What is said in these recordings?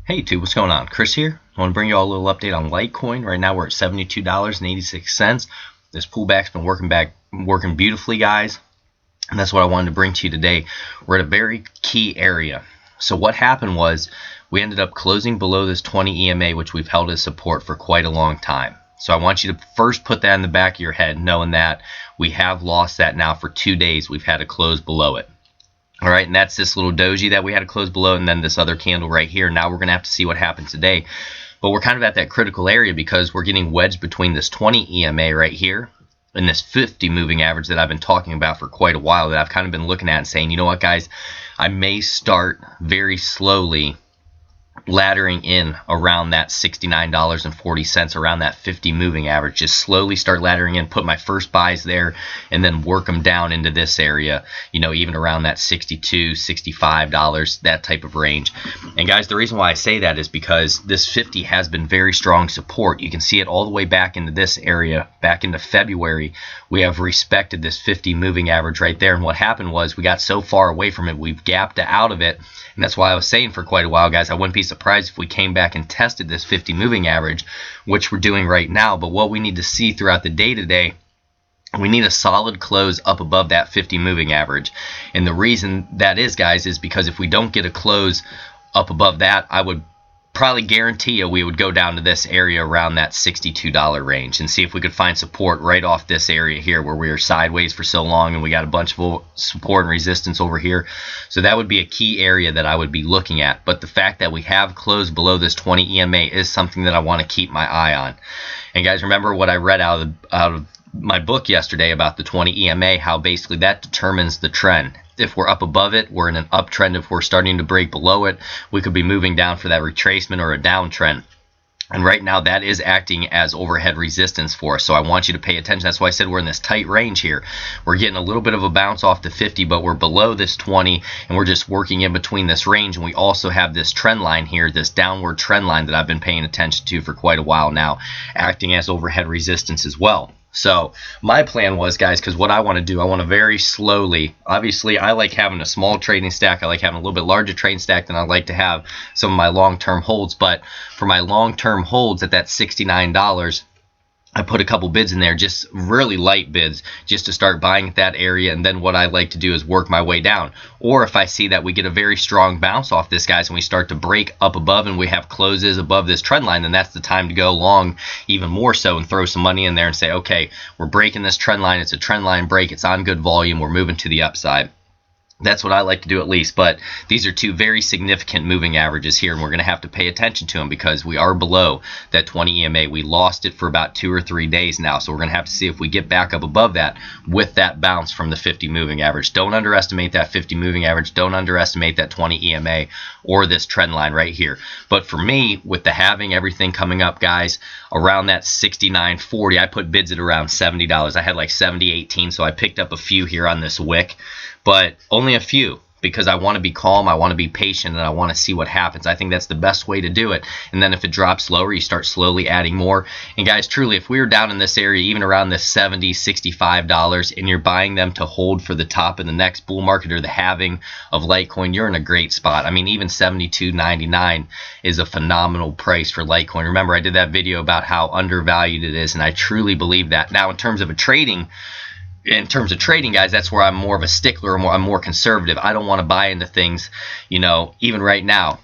Hey YouTube, what's going on? Chris here. I want to bring you all a little update on Litecoin. Right now we're at $72.86. This pullback's been working beautifully, guys. And that's what I wanted to bring to you today. We're at a very key area. So what happened was we ended up closing below this 20 EMA, which we've held as support for quite a long time. So I want you to first put that in the back of your head, knowing that we have lost that now for 2 days. We've had to close below it. All right, and that's this little doji that we had to close below, and then this other candle right here. Now we're going to have to see what happens today. But we're kind of at that critical area because we're getting wedged between this 20 EMA right here and this 50 moving average that I've been talking about for quite a while, that I've kind of been looking at and saying, you know what, guys, I may start very slowly laddering in around that $69.40, around that 50 moving average. Just slowly start laddering in, put my first buys there, and then work them down into this area, you know, even around that $62, $65, that type of range. And guys, the reason why I say that is because this 50 has been very strong support. You can see it all the way back into this area, back into February. We have respected this 50 moving average right there, and what happened was we got so far away from it, we've gapped out of it. And that's why I was saying for quite a while, guys, I wouldn't be surprised if we came back and tested this 50 moving average, which we're doing right now. But what we need to see throughout the day today, we need a solid close up above that 50 moving average. And the reason that is, guys, is because if we don't get a close up above that, I would probably guarantee you we would go down to this area around that $62 range and see if we could find support right off this area here where we were sideways for so long and we got a bunch of support and resistance over here. So that would be a key area that I would be looking at. But the fact that we have closed below this 20 EMA is something that I want to keep my eye on. And guys, remember what I read out of my book yesterday about the 20 EMA, how basically that determines the trend. If we're up above it, we're in an uptrend. If we're starting to break below it, we could be moving down for that retracement or a downtrend. And right now that is acting as overhead resistance for us. So I want you to pay attention. That's why I said we're in this tight range here. We're getting a little bit of a bounce off the 50, but we're below this 20, and we're just working in between this range. And we also have this trend line here, this downward trend line that I've been paying attention to for quite a while now, acting as overhead resistance as well. So my plan was, guys, because what I want to do, I want to very slowly, obviously I like having a small trading stack. I like having a little bit larger trading stack than I like to have some of my long-term holds. But for my long-term holds at that $69, I put a couple bids in there, just really light bids, just to start buying at that area. And then what I like to do is work my way down. Or if I see that we get a very strong bounce off this, guys, and we start to break up above and we have closes above this trend line, then that's the time to go long even more so and throw some money in there and say, okay, we're breaking this trend line. It's a trend line break. It's on good volume. We're moving to the upside. That's what I like to do at least. But these are two very significant moving averages here, and we're going to have to pay attention to them because we are below that 20 EMA. We lost it for about 2 or 3 days now, so we're going to have to see if we get back up above that with that bounce from the 50 moving average. Don't underestimate that 50 moving average. Don't underestimate that 20 EMA or this trend line right here. But for me, with the halving, everything coming up, guys, around that $69.40, I put bids at around $70. I had like $70.18, so I picked up a few here on this wick, but only a few, because I want to be calm, I want to be patient, and I want to see what happens. I think that's the best way to do it. And then if it drops lower, you start slowly adding more. And guys, truly, if we were down in this area, even around this $70, $65, and you're buying them to hold for the top of the next bull market or the halving of Litecoin, you're in a great spot. I mean, even $72.99 is a phenomenal price for Litecoin. Remember, I did that video about how undervalued it is, and I truly believe that. Now, in terms of trading, guys, that's where I'm more of a stickler, I'm more conservative. I don't want to buy into things, you know, even right now.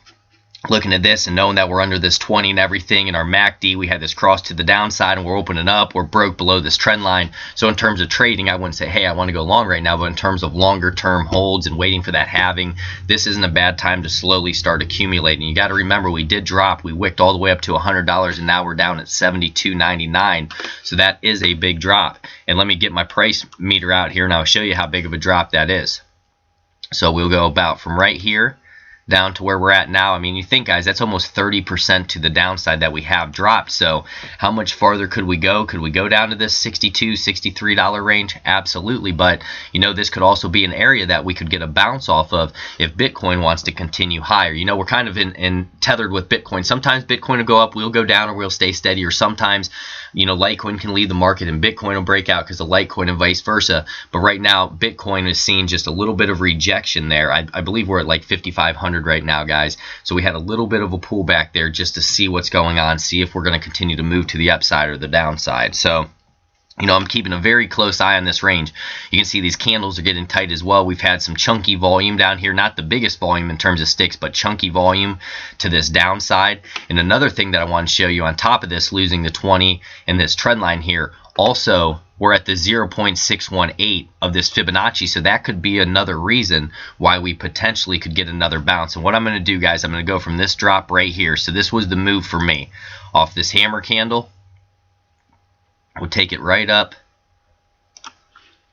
Looking at this and knowing that we're under this 20 and everything, and our MACD, we had this cross to the downside and we're opening up, we're broke below this trend line. So in terms of trading, I wouldn't say, hey, I want to go long right now, but in terms of longer term holds and waiting for that halving, this isn't a bad time to slowly start accumulating. You got to remember, we did drop, we wicked all the way up to $100, and now we're down at $72.99. So that is a big drop. And let me get my price meter out here and I'll show you how big of a drop that is. So we'll go about from right here down to where we're at now. I mean, you think, guys, that's almost 30% to the downside that we have dropped. So how much farther could we go? Could we go down to this $62, $63 range? Absolutely. But, you know, this could also be an area that we could get a bounce off of if Bitcoin wants to continue higher. You know, we're kind of in tethered with Bitcoin. Sometimes Bitcoin will go up, we'll go down, or we'll stay steady, or sometimes, you know, Litecoin can lead the market and Bitcoin will break out because of Litecoin and vice versa. But right now, Bitcoin is seeing just a little bit of rejection there. I believe we're at like 5,500 right now, guys. So we had a little bit of a pullback there just to see what's going on, see if we're going to continue to move to the upside or the downside. So, you know, I'm keeping a very close eye on this range. You can see these candles are getting tight as well. We've had some chunky volume down here, not the biggest volume in terms of sticks, but chunky volume to this downside. And another thing that I want to show you on top of this, losing the 20 and this trend line here, also we're at the 0.618 of this Fibonacci, so that could be another reason why we potentially could get another bounce. And what I'm going to do, guys, I'm going to go from this drop right here. So this was the move for me off this hammer candle. We'll take it right up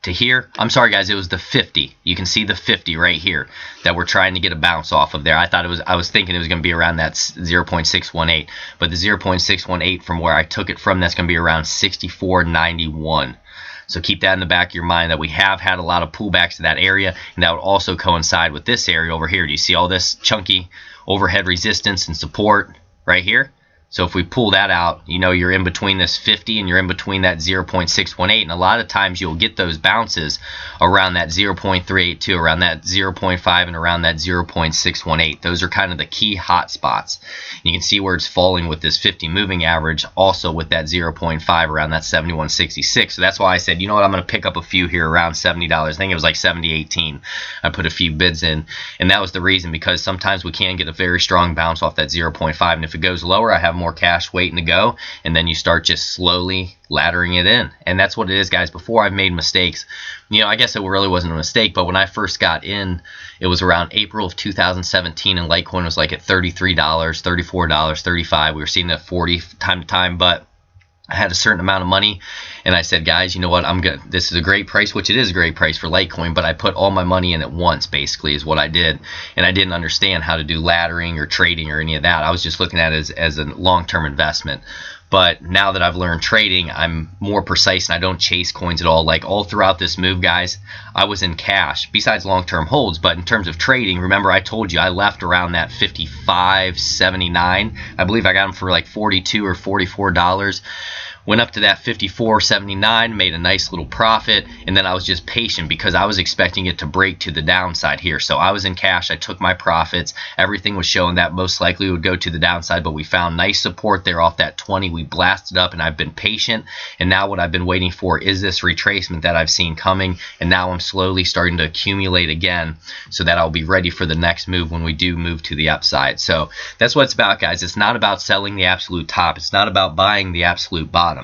to here. I'm sorry, guys, it was the 50. You can see the 50 right here that we're trying to get a bounce off of there. I was thinking it was going to be around that 0.618, but the 0.618 from where I took it from, that's going to be around 64.91. So keep that in the back of your mind that we have had a lot of pullbacks to that area, and that would also coincide with this area over here. Do you see all this chunky overhead resistance and support right here? So if we pull that out, you know, you're in between this 50 and you're in between that 0.618. And a lot of times you'll get those bounces around that 0.382, around that 0.5, and around that 0.618. Those are kind of the key hot spots. You can see where it's falling with this 50 moving average, also with that 0.5 around that 71.66. So that's why I said, you know what, I'm going to pick up a few here around $70. I think it was like 70.18. I put a few bids in. And that was the reason, because sometimes we can get a very strong bounce off that 0.5. And if it goes lower, I have more cash waiting to go, and then you start just slowly laddering it in. And that's what it is, guys. Before, I've made mistakes. You know, I guess it really wasn't a mistake, but when I first got in, it was around April of 2017, and Litecoin was like at $33, $34, $35. We were seeing that 40 time to time, but I had a certain amount of money, and I said, guys, you know what, I'm good. This is a great price, which it is a great price for Litecoin, but I put all my money in at once, basically, is what I did. And I didn't understand how to do laddering or trading or any of that. I was just looking at it as a long-term investment. But now that I've learned trading, I'm more precise and I don't chase coins at all. Like all throughout this move, guys, I was in cash, besides long-term holds. But in terms of trading, remember I told you I left around that $55.79. I believe I got them for like $42 or $44. Went up to that $54.79, made a nice little profit, and then I was just patient because I was expecting it to break to the downside here. So I was in cash, I took my profits, everything was showing that most likely would go to the downside, but we found nice support there off that 20. We blasted up, and I've been patient, and now what I've been waiting for is this retracement that I've seen coming, and now I'm slowly starting to accumulate again so that I'll be ready for the next move when we do move to the upside. So that's what it's about, guys. It's not about selling the absolute top. It's not about buying the absolute bottom.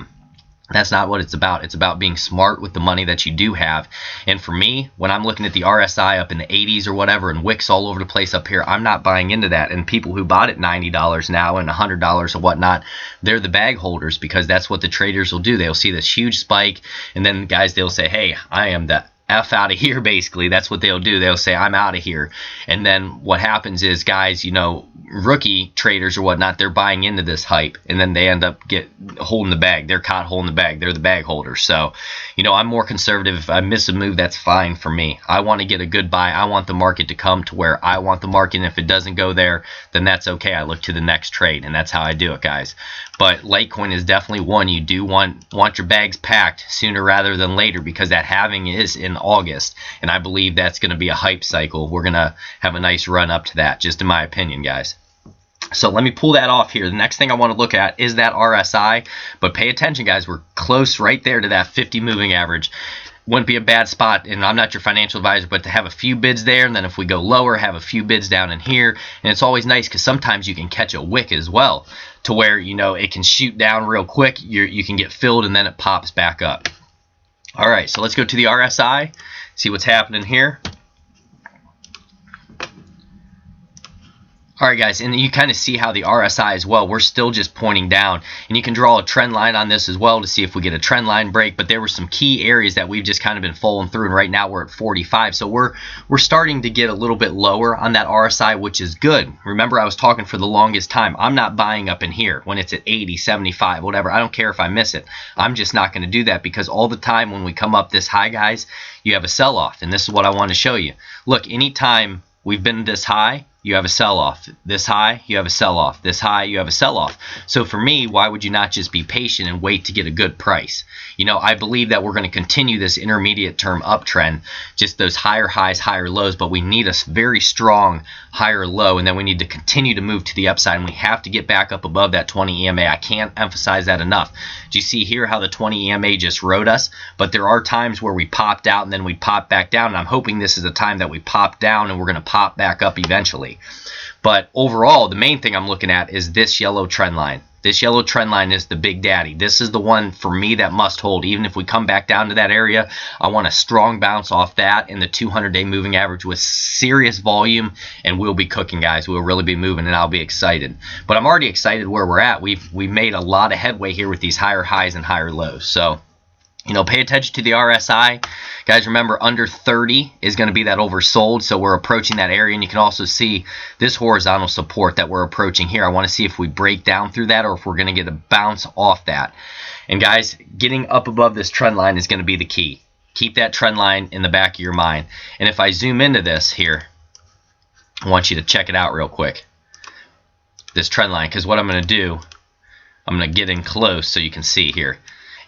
That's not what it's about. It's about being smart with the money that you do have. And for me, when I'm looking at the RSI up in the 80s or whatever, and wicks all over the place up here, I'm not buying into that. And people who bought it $90 now and $100 or whatnot, they're the bag holders, because that's what the traders will do. They'll see this huge spike, and then guys, they'll say, hey, I am the F out of here, basically. That's what they'll do. They'll say, I'm out of here. And then what happens is, guys, you know, rookie traders or whatnot, they're buying into this hype, and then they end up holding the bag. They're caught holding the bag. They're the bag holders. So, you know, I'm more conservative. If I miss a move, that's fine for me. I want to get a good buy. I want the market to come to where I want the market, and if it doesn't go there, then that's okay. I look to the next trade, and that's how I do it, guys. But Litecoin is definitely one you do want your bags packed sooner rather than later, because that halving is in August, and I believe that's going to be a hype cycle. We're going to have a nice run up to that, just in my opinion, guys. So let me pull that off here. The next thing I want to look at is that RSI, but pay attention, guys. We're close right there to that 50 moving average. Wouldn't be a bad spot, and I'm not your financial advisor, but to have a few bids there, and then if we go lower, have a few bids down in here. And it's always nice because sometimes you can catch a wick as well, to where, you know, it can shoot down real quick. You can get filled, and then it pops back up. All right, so let's go to the RSI, see what's happening here. Alright, guys, and you kind of see how the RSI as well, we're still just pointing down, and you can draw a trend line on this as well to see if we get a trend line break. But there were some key areas that we've just kind of been falling through, and right now we're at 45, so we're starting to get a little bit lower on that RSI, which is good. Remember, I was talking for the longest time, I'm not buying up in here when it's at 80, 75, whatever. I don't care if I miss it. I'm just not going to do that, because all the time when we come up this high, guys, you have a sell-off, and this is what I want to show you. Look, anytime we've been this high, you have a sell-off. This high, you have a sell-off. This high, you have a sell-off. So for me, why would you not just be patient and wait to get a good price? You know, I believe that we're going to continue this intermediate term uptrend, just those higher highs, higher lows, but we need a very strong higher low, and then we need to continue to move to the upside, and we have to get back up above that 20 EMA. I can't emphasize that enough. Do you see here how the 20 EMA just rode us? But there are times where we popped out and then we pop back down, and I'm hoping this is the time that we pop down and we're going to pop back up eventually. But overall, the main thing I'm looking at is this yellow trend line. This yellow trend line is the big daddy. This is the one for me that must hold. Even if we come back down to that area, I want a strong bounce off that in the 200-day moving average with serious volume, and we'll be cooking, guys. We'll really be moving, and I'll be excited. But I'm already excited where we're at. We've made a lot of headway here with these higher highs and higher lows. So, you know, pay attention to the RSI. Guys, remember, under 30 is going to be that oversold, so we're approaching that area, and you can also see this horizontal support that we're approaching here. I want to see if we break down through that or if we're going to get a bounce off that. And guys, getting up above this trend line is going to be the key. Keep that trend line in the back of your mind. And if I zoom into this here, I want you to check it out real quick. This trend line, because what I'm going to do, I'm going to get in close so you can see here.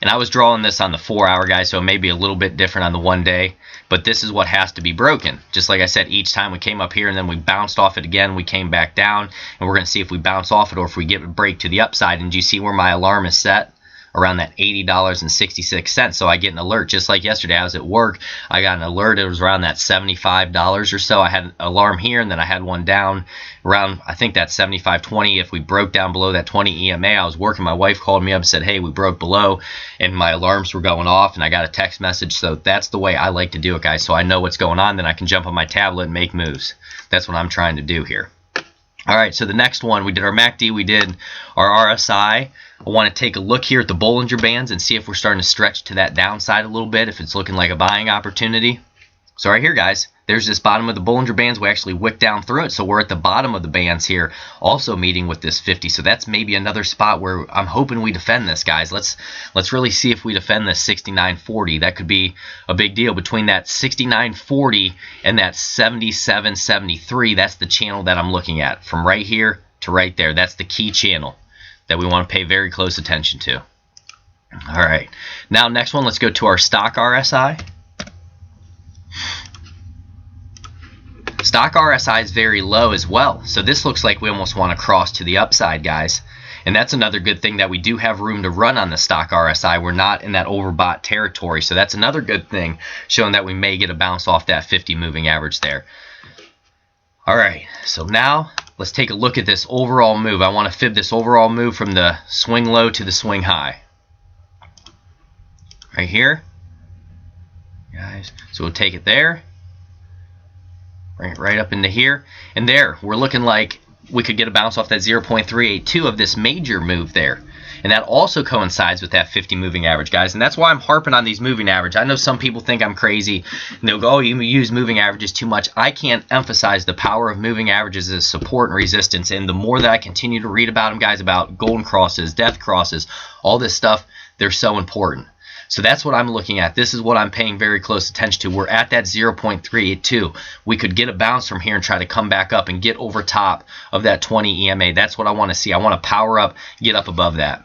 And I was drawing this on the 4-hour, guys, so it may be a little bit different on the 1 day. But this is what has to be broken. Just like I said, each time we came up here and then we bounced off it again, we came back down. And we're going to see if we bounce off it or if we get a break to the upside. And do you see where my alarm is set? Around that $80.66. So I get an alert. Just like yesterday, I was at work. I got an alert. It was around that $75 or so. I had an alarm here, and then I had one down around, I think, that $75.20. If we broke down below that 20 EMA, I was working. My wife called me up and said, hey, we broke below, and my alarms were going off, and I got a text message. So that's the way I like to do it, guys. So I know what's going on. Then I can jump on my tablet and make moves. That's what I'm trying to do here. All right, so the next one, we did our MACD, we did our RSI. I want to take a look here at the Bollinger Bands and see if we're starting to stretch to that downside a little bit, if it's looking like a buying opportunity. So right here, guys, there's this bottom of the Bollinger Bands. We actually wicked down through it, so we're at the bottom of the bands here, also meeting with this 50. So that's maybe another spot where I'm hoping we defend this, guys. Let's really see if we defend this 69.40. That could be a big deal. Between that 69.40 and that 77.73, that's the channel that I'm looking at. From right here to right there, that's the key channel that we want to pay very close attention to. All right, now next one, let's go to our stock RSI. Stock RSI is very low as well, so this looks like we almost want to cross to the upside, guys. And that's another good thing, that we do have room to run on the stock RSI. We're not in that overbought territory, so that's another good thing, showing that we may get a bounce off that 50 moving average there. All right, so now let's take a look at this overall move. I want to fib this overall move from the swing low to the swing high. Right here, guys. So we'll take it there, bring it right up into here, and there we're looking like we could get a bounce off that 0.382 of this major move there. And that also coincides with that 50 moving average, guys. And that's why I'm harping on these moving average. I know some people think I'm crazy, and they'll go, oh, you use moving averages too much. I can't emphasize the power of moving averages as support and resistance. And the more that I continue to read about them, guys, about golden crosses, death crosses, all this stuff, they're so important. So that's what I'm looking at. This is what I'm paying very close attention to. We're at that 0.382. We could get a bounce from here and try to come back up and get over top of that 20 EMA. That's what I want to see. I want to power up, get up above that.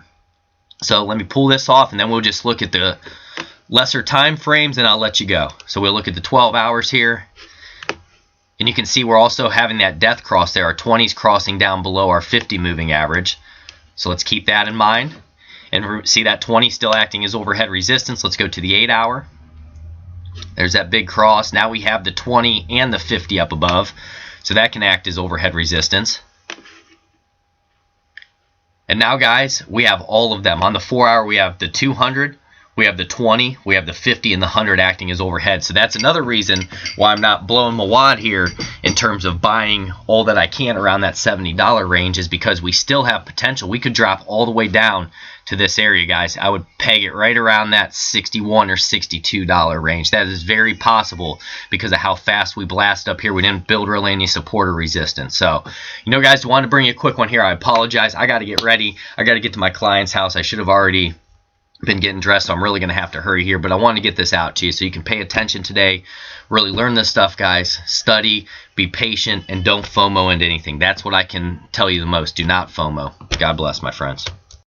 So let me pull this off, and then we'll just look at the lesser time frames, and I'll let you go. So we'll look at the 12 hours here. And you can see we're also having that death cross there. Our 20s crossing down below our 50 moving average. So let's keep that in mind. And see that 20 still acting as overhead resistance. Let's go to the 8-hour. There's that big cross. Now we have the 20 and the 50 up above. So that can act as overhead resistance. And now, guys, we have all of them. On the 4-hour, we have the 200, we have the 20, we have the 50, and the 100 acting as overhead. So that's another reason why I'm not blowing my wad here in terms of buying all that I can around that $70 range, is because we still have potential. We could drop all the way down to this area, guys. I would peg it right around that $61 or $62 range. That is very possible because of how fast we blast up here. We didn't build really any support or resistance. So, you know, guys, I wanted to bring you a quick one here. I apologize. I got to get ready. I got to get to my client's house. I should have already been getting dressed, so I'm really going to have to hurry here, but I want to get this out to you so you can pay attention today, really learn this stuff, guys. Study, be patient, and don't FOMO into anything. That's what I can tell you the most. Do not FOMO. God bless, my friends.